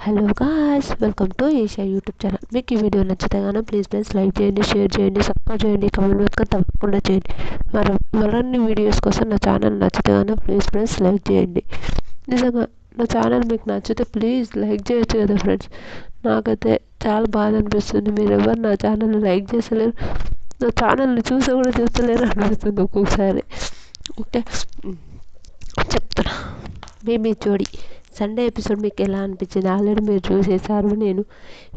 Hello guys, welcome to Asia YouTube channel. మీకు ఈ video నచ్చితే కానీ ప్లీజ్ లైక్ చేయండి, షేర్ చేయండి, సబ్స్క్రైబ్ చేయండి, కమెంట్ మాత్రం తప్పకుండా చేయండి. మరిన్ని వీడియోస్ కోసం నా ఛానల్ నచ్చితే కానీ ప్లీజ్ లైక్ చేయండి. నిజంగా నా ఛానల్ మీకు నచ్చితే ప్లీజ్ లైక్ చేయొచ్చు కదా ఫ్రెండ్స్. నాకైతే చాలా బాధ అనిపిస్తుంది, మీరు ఎవరు నా ఛానల్ని లైక్ చేస్తలేరు, నా ఛానల్ని చూసి కూడా చూస్తలేరు అనిపిస్తుంది ఒక్కొక్కసారి. ఓకే, చెప్తున్నా. మీ జోడి సండే ఎపిసోడ్ మీకు ఎలా అనిపించింది? ఆల్రెడీ మీరు చూసేసారు. నేను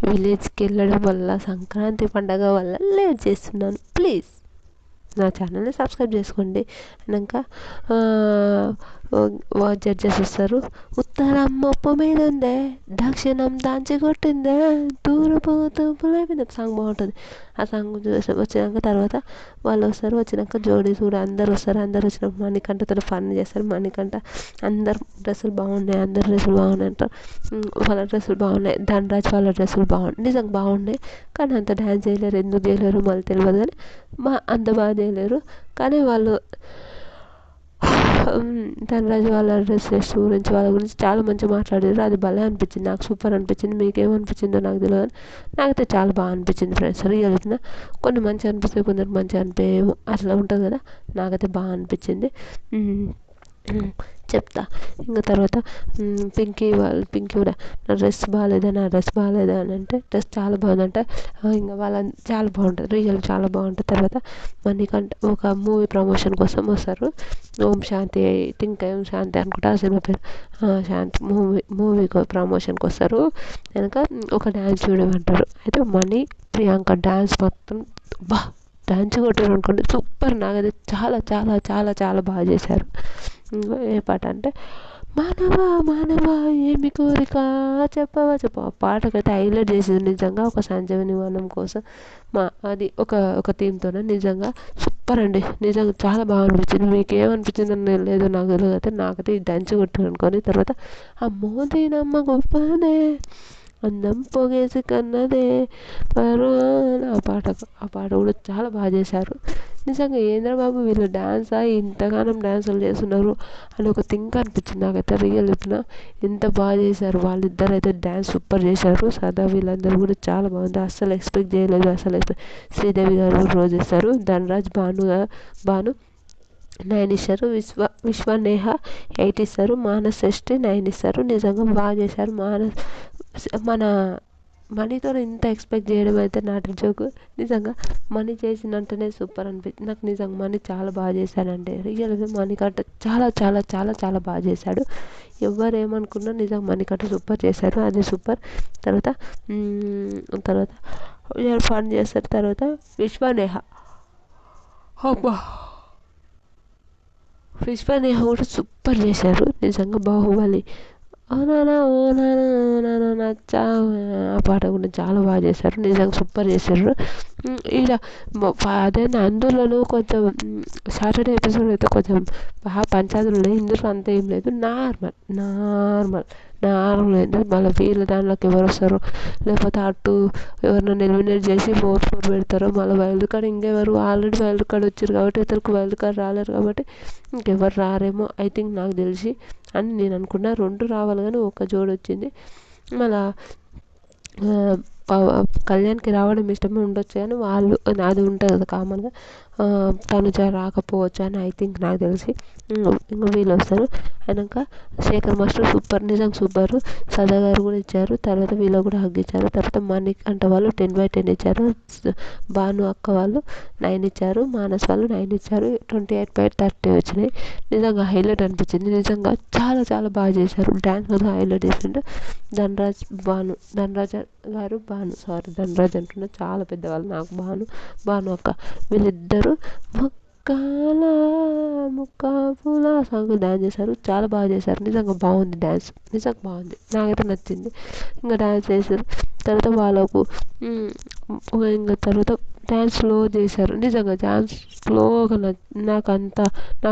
విలేజ్కి వెళ్ళడం వల్ల, సంక్రాంతి పండగ వల్ల లేట్ చేస్తున్నాను. ప్లీజ్ నా ఛానల్ని సబ్స్క్రైబ్ చేసుకోండి. ఇంకా జడ్జెస్ వస్తారు. ఉత్తరం మొప్పు మీద ఉందే, దక్షిణం దాంచి కొట్టిందే, తూర్పు తూర్పులైపోయింది. సాంగ్ బాగుంటుంది. ఆ సాంగ్ వచ్చినాక తర్వాత వాళ్ళు వస్తారు. వచ్చినాక జోడీస్ కూడా అందరు వస్తారు. అందరు వచ్చినాక మణికంఠతో ఫన్ చేస్తారు. మణికంఠ అందరు డ్రెస్సులు బాగున్నాయి, అందరు డ్రెస్సులు బాగున్నాయి అంటారు. వాళ్ళ డ్రెస్సులు బాగున్నాయి, ధనరాజ్ వాళ్ళ డ్రెస్సులు బాగున్నాయి, నిజంగా బాగున్నాయి. కానీ అంత డ్యాన్స్ చేయలేరు, ఎందుకు చేయలేరు మళ్ళీ తెలియదు. కానీ అంత బాగా చేయలేరు. కానీ వాళ్ళు ధనరాజ్ వాళ్ళ డ్రెస్సెస్ గురించి, వాళ్ళ గురించి చాలా మంచిగా మాట్లాడారు. అది భలే అనిపించింది, నాకు సూపర్ అనిపించింది. మీకేమనిపించిందో నాకు తెలియదు, నాకైతే చాలా బాగా అనిపించింది ఫ్రెండ్స్. రియల్గా కొన్ని మంచిగా అనిపిస్తాయి, కొందరికి మంచిగా అనిపించేమో, అట్లా ఉంటుంది కదా. నాకైతే బాగా అనిపించింది. చెప్తా. ఇంకా తర్వాత పింకీ కూడా నా డ్రెస్ బాగాలేదా అని అంటే, డ్రెస్ చాలా బాగుందంట. ఇంకా వాళ్ళ చాలా బాగుంటుంది, రియల్ చాలా బాగుంటుంది. తర్వాత మణికంఠ ఒక మూవీ ప్రమోషన్ కోసం వస్తారు. ఓం శాంతి అనుకుంటా ఆ సినిమా పేరు. శాంతి మూవీ ప్రమోషన్కి వస్తారు. వెనక ఒక డ్యాన్స్ చూడమంటారు. అయితే ప్రియాంక డ్యాన్స్ మొత్తం డ్యాన్స్ కొట్టారు అనుకోండి, సూపర్. నాకైతే చాలా చాలా చాలా చాలా బాగా చేశారు. ఏ పాట అంటే, మానవా ఏమి కోరిక చెప్పవా ఆ పాటకైతే హైలైట్ చేసింది నిజంగా. ఒక సంజీవని వనం కోసం అది ఒక థీమ్తోనే నిజంగా సూపర్ అండి. నిజంగా చాలా బాగా అనిపించింది. మీకు ఏమనిపించింది అని లేదో నాకు తెలియదు. అయితే నాకైతే ఈ దంచి కొట్టారు అనుకొని. తర్వాత ఆ మోదీనమ్మ గొప్పనే, అందం పొగేసి కన్నదే ఆ పాట కూడా చాలా బాగా చేశారు. నిజంగా ఏంద్రబాబు వీళ్ళు డ్యాన్సా, ఇంతగానం డ్యాన్సులు చేస్తున్నారు అని ఒక థింక్ అనిపించింది నాకైతే. రియల్ చెప్పిన ఎంత బాగా చేశారు వాళ్ళిద్దరు. అయితే డ్యాన్స్ సూపర్ చేశారు. సదా వీళ్ళందరూ కూడా చాలా బాగుంది. అస్సలు ఎక్స్పెక్ట్ చేయలేదు. శ్రీదేవి గారు రోజు ఇస్తారు, ధనరాజ్ భాను 9 ఇస్తారు, విశ్వ నేహ 8 ఇస్తారు, మానస్ శ్రేష్ఠి 9 ఇస్తారు. నిజంగా బాగా చేశారు. మన మనీతో ఇంత ఎక్స్పెక్ట్ చేయడం అయితే నాట్ జోకు. నిజంగా మనీ చేసినంటేనే సూపర్ అనిపించింది నాకు. నిజంగా మనీ చాలా బాగా చేశాడంటే, రియల్గా మణికంఠ చాలా చాలా చాలా చాలా బాగా చేశాడు. ఎవరు ఏమనుకున్నా నిజంగా మణికంఠ సూపర్ చేశారు, అది సూపర్. తర్వాత ఫన్ చేస్తారు. తర్వాత విశ్వనేహ కూడా సూపర్ చేశారు. నిజంగా బాహుబలి ఓ నానా నచ్చావు ఆ పాట కూడా చాలా బాగా చేశారు. నిజంగా సూపర్ చేశారు. ఇలా అదే అందులోనూ కొంచెం సాటర్డే ఎపిసోడ్ అయితే కొంచెం బాగా పంచాయతీలు ఉన్నాయి. ఇందులో అంత ఏం లేదు, నార్మల్ ఏంటంటే మళ్ళీ వీళ్ళ దాంట్లోకి ఎవరు వస్తారో, లేకపోతే అటు ఎవరినైనా ఎలిమినేట్ చేసి 4 పెడతారో, మళ్ళీ వైల్డ్ కార్డ్ ఇంకెవరు ఆల్రెడీ వైల్డ్ కార్డ్ వచ్చారు కాబట్టి ఇతరులకు వైల్డ్ కార్డ్ రాలేరు కాబట్టి ఇంకెవరు రారేమో ఐ థింక్, నాకు తెలిసి అని నేను అనుకున్నా. 2 రావాలి కానీ ఒక జోడి వచ్చింది. మళ్ళా కళ్యాణ్కి రావడం ఇష్టమే ఉండొచ్చు కానీ వాళ్ళు అది ఉంటుంది కదా కామన్గా, తనుజ రాకపోవచ్చు అని ఐ థింక్, నాకు తెలిసి. ఇంకా వీళ్ళు వస్తారు. అయినాక శేఖర్ మాస్టర్ సూపర్, నిజంగా సూపర్. సదా గారు కూడా ఇచ్చారు. తర్వాత వీళ్ళు కూడా హగ్ ఇచ్చారు. తర్వాత మణికంఠ వాళ్ళు 10/10 ఇచ్చారు. భాను అక్క వాళ్ళు 9 ఇచ్చారు. మానస్ వాళ్ళు 9 ఇచ్చారు. 28/30 వచ్చినాయి. నిజంగా హైలైట్ అనిపించింది. నిజంగా చాలా చాలా బాగా చేశారు. డ్యాన్స్ కూడా హైలైట్ చేసిండు ధనరాజ్ అంటున్నా, చాలా పెద్దవాళ్ళు నాకు. భాను అక్క వీళ్ళిద్దరూ ముక్కాపుల సాంగ్ డ్యాన్స్ చేశారు. చాలా బాగా చేశారు. నిజంగా బాగుంది డ్యాన్స్, నిజంగా బాగుంది, నాకైతే నచ్చింది. ఇంకా డ్యాన్స్ చేశారు. తర్వాత వాళ్ళకు ఇంకా తర్వాత డ్యాన్స్ స్లో చేశారు. నిజంగా డ్యాన్స్ స్లోగా నాకు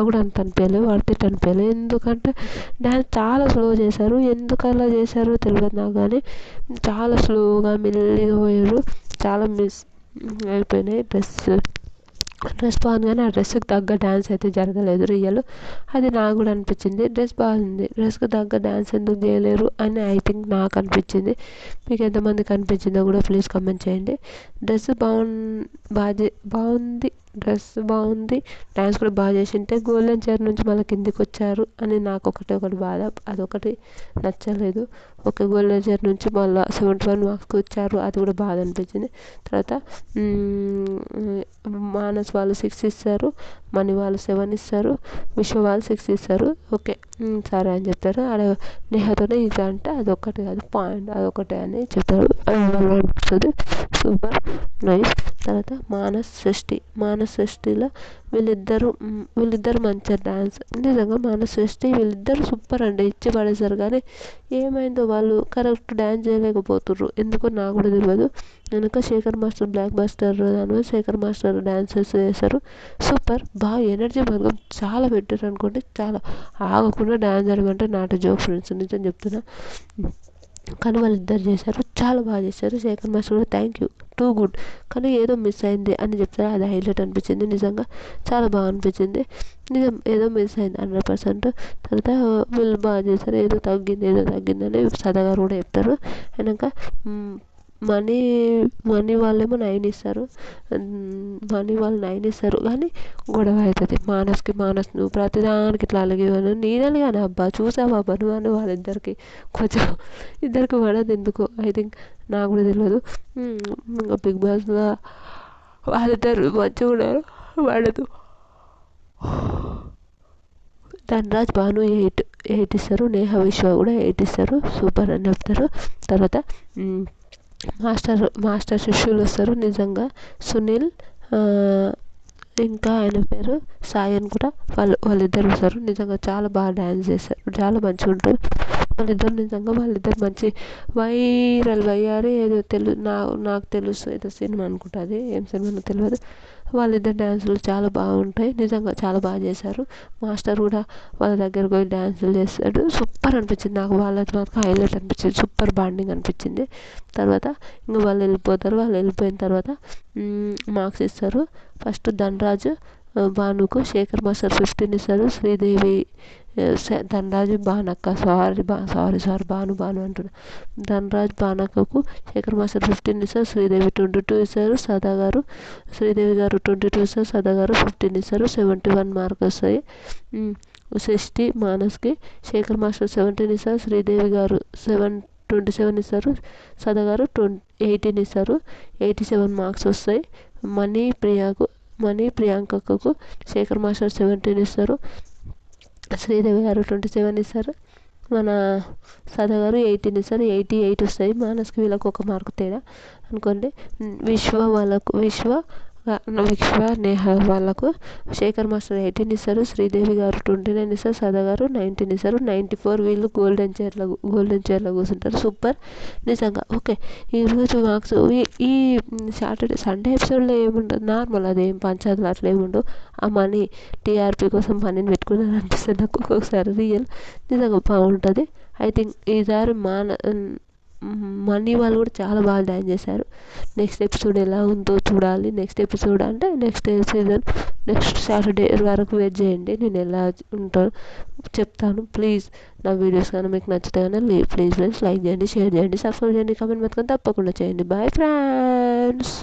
కూడా అంత అనిపించలేదు, వర్త్ అనిపించలేదు. ఎందుకంటే డ్యాన్స్ చాలా స్లో చేశారు. ఎందుకు అలా చేశారో తెలియదు నాకు, కానీ చాలా స్లోగా మెల్లిగా పోయారు. చాలా మిస్ అయిపోయినాయి డ్రెస్ డ్రెస్ బాగుంది కానీ ఆ డ్రెస్కి తగ్గ డ్యాన్స్ అయితే జరగలేదు రియల్. అది నాకు కూడా అనిపించింది. డ్రెస్ బాగుంది, డ్రెస్కి తగ్గ డ్యాన్స్ ఎందుకు చేయలేరు అని ఐ థింక్ నాకు అనిపించింది. మీకు ఎంతమందికి అనిపించిందో కూడా ప్లీజ్ కమెంట్ చేయండి. డ్రెస్ బాగుంది, డ్రెస్ బాగుంది, డ్యాన్స్ కూడా బాగా చేసింటే గోల్డెన్ చైర్ నుంచి మళ్ళీ కిందికి వచ్చారు అని నాకు ఒకటి బాధ. అదొకటి నచ్చలేదు. ఓకే, గోల్డెన్ చైర్ నుంచి మళ్ళీ 71 మార్క్స్కి వచ్చారు, అది కూడా బాధ అనిపించింది. తర్వాత మానస్ వాళ్ళు 6 ఇస్తారు, మనీ వాళ్ళు 7 ఇస్తారు, విశ్వ వాళ్ళు 6 ఇస్తారు. ఓకే, సరే అని చెప్తారు. ఆడ నేహతోనే ఇది అంటే అదొక్కటి కాదు పాయింట్, అదొకటే అని చెప్తారు. అది అనిపిస్తుంది. Super nice. తర్వాత మానస్ సృష్టిలో వీళ్ళిద్దరు మంచిగా డ్యాన్స్, నిజంగా మానస్ సృష్టి వీళ్ళిద్దరు సూపర్ అండి, ఇచ్చి పడేశారు. కానీ ఏమైందో వాళ్ళు కరెక్ట్ డ్యాన్స్ చేయలేకపోతుర్రు, ఎందుకో నాకు కూడా తెలియదు. వెనక శేఖర్ మాస్టర్ బ్లాక్ బస్టర్ దాని శేఖర్ మాస్టర్ డ్యాన్సెస్ చేశారు. సూపర్, బాగా ఎనర్జీ మాత్రం చాలా పెట్టారు అనుకోండి. చాలా ఆగకుండా డ్యాన్స్ చేయమంటే నాట్ జోక్ ఫ్రెండ్స్, నిజం చెప్తున్నా. కానీ వాళ్ళిద్దరు చేశారు, చాలా బాగా చేశారు. శేఖర్ మాస్టర్ కూడా థ్యాంక్ యూ, టూ గుడ్. కానీ ఏదో మిస్ అయింది అని చెప్తారు, అది హైలైట్ అనిపించింది. నిజంగా చాలా బాగా అనిపించింది. నిజం, ఏదో మిస్ అయింది 100%. తర్వాత వీళ్ళు బాగా చేశారు, ఏదో తగ్గింది అని సదా గారు కూడా చెప్తారు. వెనక మనీ వాళ్ళేమో 9 ఇస్తారు, మనీ వాళ్ళు 9 ఇస్తారు. కానీ గొడవ అవుతుంది. మానస్ నువ్వు ప్రతిదానికి ఇట్లా అలిగేవాను, నేను అలిగాను అబ్బా, చూసావా అబ్బా నువ్వు అని వాళ్ళిద్దరికి కొంచెం ఇద్దరికి పడదు ఎందుకో, ఐ థింక్ నాకు కూడా తెలియదు. ఇంకా బిగ్ బాస్లో వాళ్ళిద్దరు మంచిగా ఉన్నారు, పడదు. ధనరాజ్ భాను 8 ఇస్తారు, నేహ విశ్వ కూడా 8 ఇస్తారు, సూపర్ అని చెప్తారు. తర్వాత మాస్టర్ శిష్యులు వస్తారు. నిజంగా సునీల్, ఇంకా ఆయన పేరు సాయి అని కూడా వాళ్ళిద్దరు వస్తారు. నిజంగా చాలా బాగా డ్యాన్స్ చేస్తారు, చాలా మంచిగా ఉంటారు వాళ్ళిద్దరు. నిజంగా వాళ్ళిద్దరు మంచి వైరల్ అయ్యారు. ఏదో నాకు తెలుసు, ఏదో సినిమా అనుకుంటుంది, ఏం సినిమా తెలియదు. వాళ్ళిద్దరు డ్యాన్సులు చాలా బాగుంటాయి, నిజంగా చాలా బాగా చేశారు. మాస్టర్ కూడా వాళ్ళ దగ్గరకు పోయి డ్యాన్సులు చేస్తాడు, సూపర్ అనిపించింది నాకు. వాళ్ళతో మాత్రం హైలైట్ అనిపించింది, సూపర్ బాండింగ్ అనిపించింది. తర్వాత ఇంకా వాళ్ళు వెళ్ళిపోయిన తర్వాత మార్క్స్ ఇస్తారు. ఫస్ట్ ధనరాజు భానుకు శేఖర్ మాస్టర్ 15 ఇస్తారు, శ్రీదేవి ధనరాజు బానక్క సారీ భాను అంటున్నా. ధనరాజ్ బానక్కకు శేఖర్ మాస్టర్ 15 ఇస్తారు, శ్రీదేవి 22 ఇస్తారు, శ్రీదేవి గారు 22 ఇస్తారు, సదా గారు 15 ఇస్తారు. 71 మార్క్స్ వస్తాయి. సృష్టి మానస్కి శేఖర్ మాస్టర్ 17 ఇస్తారు, శ్రీదేవి గారు 27 ఇస్తారు, సదా గారు 18 ఇస్తారు. 87 మార్క్స్ వస్తాయి. మనీ ప్రియాంకకు శేఖర్ మాస్టర్ 17 ఇస్తారు, శ్రీదేవి గారు 27 ఇస్తారు, మన సదా గారు 18 ఇస్తారు. 88 వస్తాయి. మానస్కి వీళ్ళకు 1 మార్కు తేడా అనుకోండి. విశ్వ నేహ వాళ్ళకు శేఖర్ మాస్టర్ 18 ఇస్తారు, శ్రీదేవి గారు 29 ఇస్తారు, సదా గారు 19 ఇస్తారు. 94 వీళ్ళు గోల్డెన్ చైర్లో కూర్చుంటారు. సూపర్ నిజంగా. ఓకే, ఈరోజు మార్క్స్ ఈ సండే ఎపిసోడ్లో ఏముండదు, నార్మల్, అదేం పంచాయతీలు అట్లా ఏముండవు. ఆ మనీ టీఆర్పీ కోసం మనీని పెట్టుకున్నాను అనిపిస్తుంది నాకు ఒక్కొక్కసారి, రియల్ నిజంగా బాగుంటుంది. ఐ థింక్ ఈసారి మనీ వాళ్ళు కూడా చాలా బాగా డ్యాన్స్ చేశారు. నెక్స్ట్ ఎపిసోడ్ ఎలా ఉందో చూడాలి. నెక్స్ట్ ఎపిసోడ్ అంటే నెక్స్ట్ సీజన్ నెక్స్ట్ సాటర్డే వరకు వెయిట్ చేయండి, నేను ఎలా ఉంటాను చెప్తాను. ప్లీజ్ నా వీడియోస్ కానీ మీకు నచ్చితే కానీ ప్లీజ్ లైక్ చేయండి, షేర్ చేయండి, సబ్స్క్రైబ్ చేయండి, కామెంట్ మాత్రం తప్పకుండా చేయండి. Bye friends.